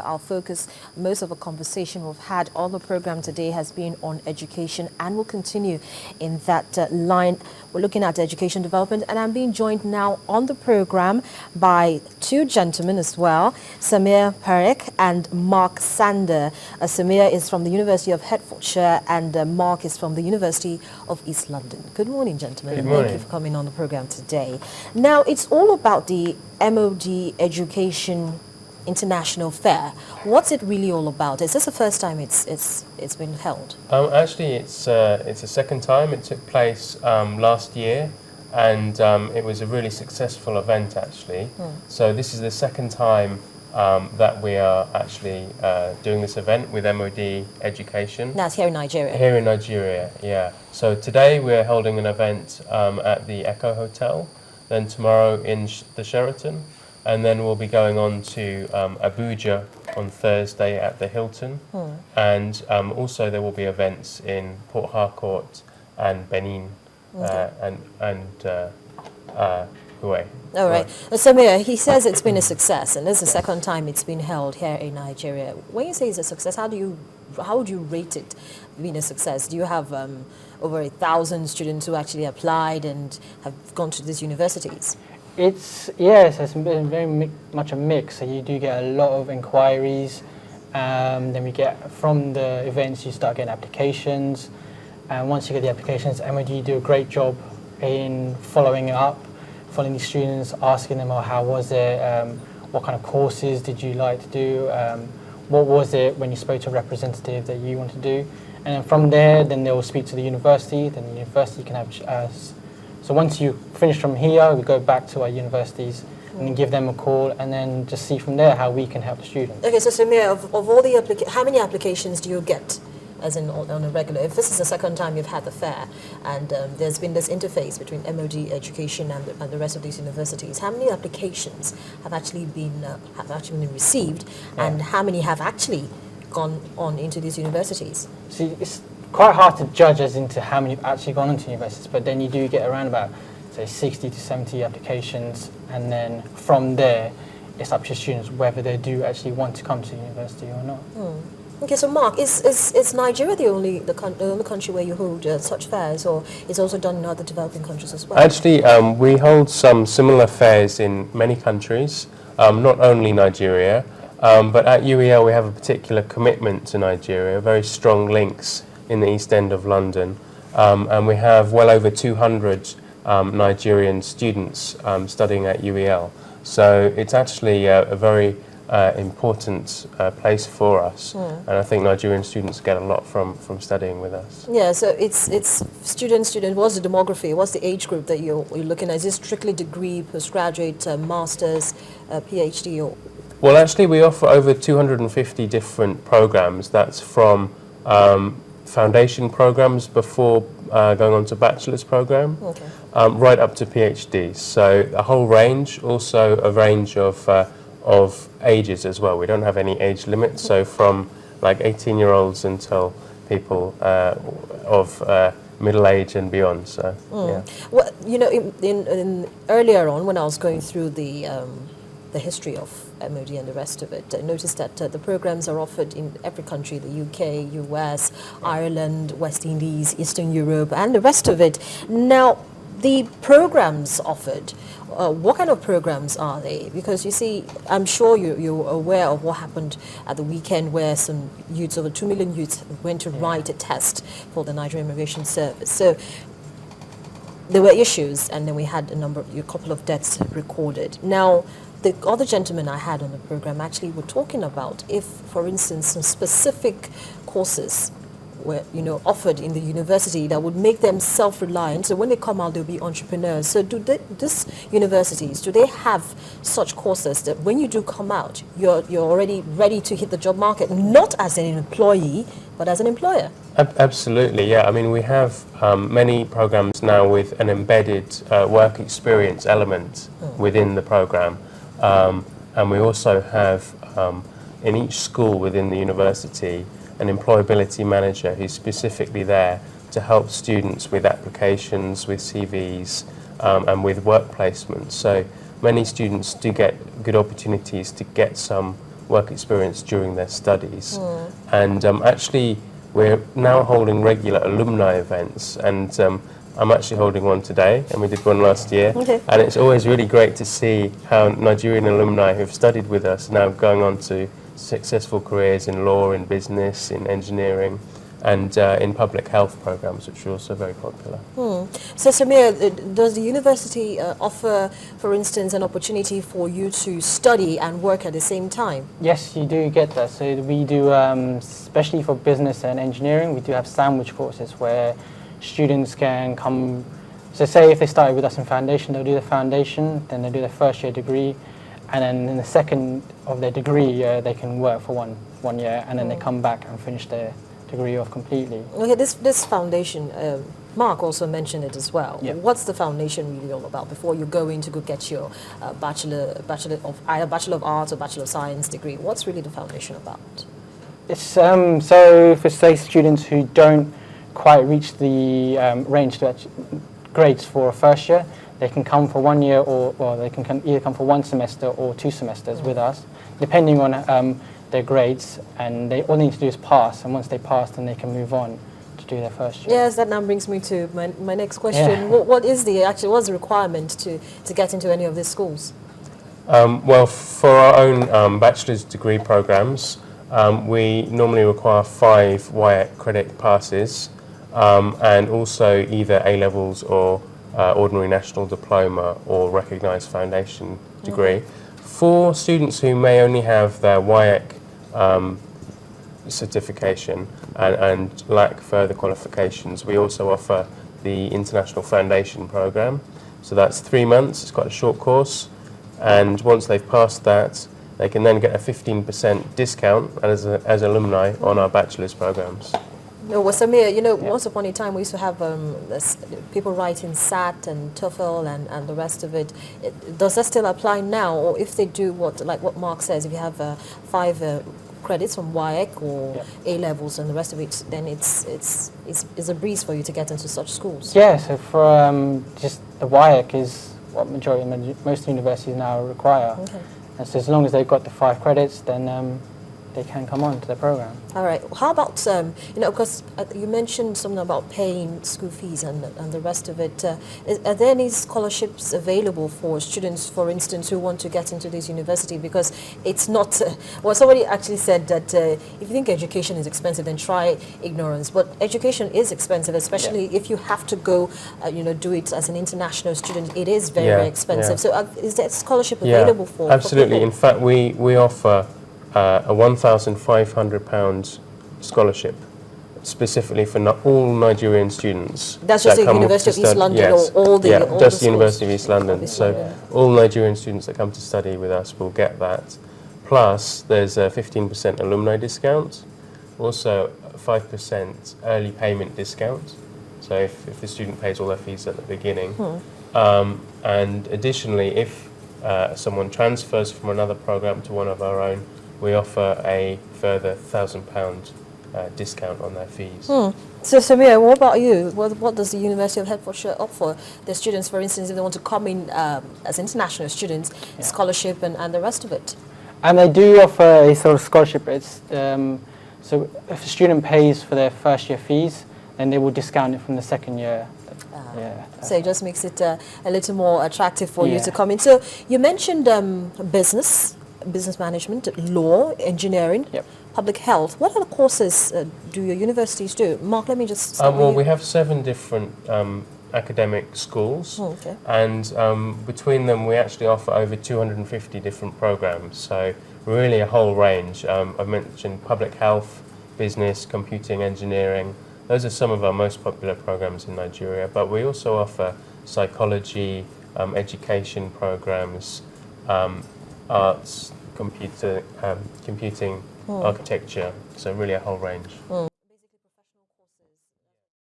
Our focus, most of the conversation we've had on the program today has been on education and will continue in that line. We're looking at education development, and I'm being joined now on the program by two gentlemen as well, Samir Parek and Mark Sander. Samir is from the University of Hertfordshire and Mark is from the University of East London. Good morning, gentlemen. Good morning. Thank you for coming on the program today. Now, it's all about the MOD Education International Fair. What's it really all about? Is this the first time it's been held? Actually, it's the second time. It took place last year, and it was a really successful event actually. So this is the second time that we are actually doing this event with MOD Education. That's here in Nigeria. Here in Nigeria, yeah. So today we're holding an event at the Echo Hotel, then tomorrow in the Sheraton. And then we'll be going on to Abuja on Thursday at the Hilton. And also there will be events in Port Harcourt and Benin and Hue. All right. Samir, he says it's been a success, and this is the second time it's been held here in Nigeria. When you say it's a success, how would you rate it being a success? Do you have over 1,000 students who actually applied and have gone to these universities? It's been very much a mix. So you do get a lot of inquiries. Then we get from the events, you start getting applications. And once you get the applications, MOD do a great job in following it up, following the students, asking them, how was it? What kind of courses did you like to do? What was it when you spoke to a representative that you want to do? And then from there, then they will speak to the university. Then the university can have so once you finish from here, we go back to our universities and give them a call, and then just see from there how we can help the students. Okay, so Samir, of all the how many applications do you get, as in on a regular? If this is the second time you've had the fair, and there's been this interface between MOD Education and the rest of these universities, how many applications have actually been received, and how many have actually gone on into these universities? See, it's quite hard to judge as into how many have actually gone into universities, but then you do get around about, say, 60 to 70 applications, and then from there, it's up to students whether they do actually want to come to university or not. Okay, so Mark, is Nigeria the only country where you hold such fairs, or is also done in other developing countries as well? Actually, we hold some similar fairs in many countries, not only Nigeria, but at UEL we have a particular commitment to Nigeria, very strong links in the East End of London, and we have well over 200 Nigerian students studying at UEL. So it's actually a very important place for us, and I think Nigerian students get a lot from studying with us. Yeah, so it's student. What's the demography? What's the age group that you're looking at? Is it strictly degree, postgraduate, masters, PhD, or? Well, actually, we offer over 250 different programs. That's from foundation programs before going on to bachelor's program, right up to PhD. So a whole range, also a range of ages as well. We don't have any age limits, so from like 18-year-olds until people of middle age and beyond. So yeah. Well, you know, in earlier on when I was going through the history of MOD and the rest of it, I noticed that the programs are offered in every country, the UK, US, Ireland, West Indies, Eastern Europe, and the rest of it. Now, the programs offered, what kind of programs are they? Because you see, I'm sure you're aware of what happened at the weekend where some youths, over 2 million youths, went to write a test for the Nigerian Immigration Service. So there were issues, and then we had a couple of deaths recorded. Now, the other gentlemen I had on the program actually were talking about if, for instance, some specific courses were, offered in the university that would make them self-reliant. So when they come out, they'll be entrepreneurs. So these universities, do they have such courses that when you do come out, you're already ready to hit the job market, not as an employee, but as an employer? Absolutely, yeah. I mean, we have many programs now with an embedded work experience element within the program. And we also have in each school within the university an employability manager who's specifically there to help students with applications, with CVs, and with work placements. So many students do get good opportunities to get some work experience during their studies. And actually, we're now holding regular alumni events, and I'm actually holding one today, and we did one last year. Okay. And it's always really great to see how Nigerian alumni who've studied with us now going on to successful careers in law, in business, in engineering, and in public health programs, which are also very popular. So Samir, does the university offer, for instance, an opportunity for you to study and work at the same time? Yes, you do get that. So we do, especially for business and engineering, we do have sandwich courses where students can come. So say if they started with us in foundation, they'll do the foundation, then they'll do their first year degree, and then in the second of their degree, they can work for one year, and then they come back and finish their degree off completely. Okay, this foundation, Mark also mentioned it as well. Yeah. What's the foundation really all about before you go in to go get your bachelor of either Bachelor of Arts or Bachelor of Science degree? What's really the foundation about? It's so for say students who don't quite reach the range to grades for a first year, they can come for 1 year, or they can either come for 1 semester or 2 semesters with us, depending on their grades, and all they need to do is pass, and once they pass, then they can move on to do their first year. Yes, that now brings me to my next question. Yeah. What's the requirement to get into any of these schools? Well, for our own bachelor's degree programs, we normally require 5 WIAC credit passes, and also either A-levels or ordinary national diploma or recognised foundation degree. For students who may only have their WIAC certification and lack further qualifications, we also offer the International Foundation Programme. So that's 3 months, it's quite a short course, and once they've passed that, they can then get a 15% discount as alumni on our bachelor's programmes. No, well, Samir, once upon a time we used to have people writing SAT and TOEFL and the rest of it. Does that still apply now? Or if they do like what Mark says, if you have 5 credits from WIAC or A-levels and the rest of it, then it's a breeze for you to get into such schools? Yeah, so for just the WIAC is what most universities now require. Okay. And so as long as they've got the 5 credits, then they can come on to the program. All right. How about, because you mentioned something about paying school fees and the rest of it. Are there any scholarships available for students, for instance, who want to get into this university? Because it's not, somebody actually said that if you think education is expensive, then try ignorance. But education is expensive, especially if you have to go, do it as an international student. It is very, very expensive. So is there scholarship available for absolutely. people? In fact, we offer a £1,500 scholarship specifically for all Nigerian students. That's just the University of East London, or all the all just the the University of East London. Obviously, So all Nigerian students that come to study with us will get that. Plus, there's a 15% alumni discount, also a 5% early payment discount. So if the student pays all their fees at the beginning, and additionally, if someone transfers from another program to one of our own, we offer a further £1,000 discount on their fees. So Samir, what about you? What does the University of Hertfordshire offer the students, for instance, if they want to come in as international students, scholarship and the rest of it? And they do offer a sort of scholarship. It's so if a student pays for their first year fees, then they will discount it from the second year. So it just makes it a little more attractive for you to come in. So you mentioned business management, law, engineering, public health. What other courses do your universities do? Mark, let me just start with you. We have 7 different academic schools, and between them we actually offer over 250 different programs, so really a whole range. I've mentioned public health, business, computing, engineering. Those are some of our most popular programs in Nigeria, but we also offer psychology, education programs, arts, computing, architecture, so really a whole range.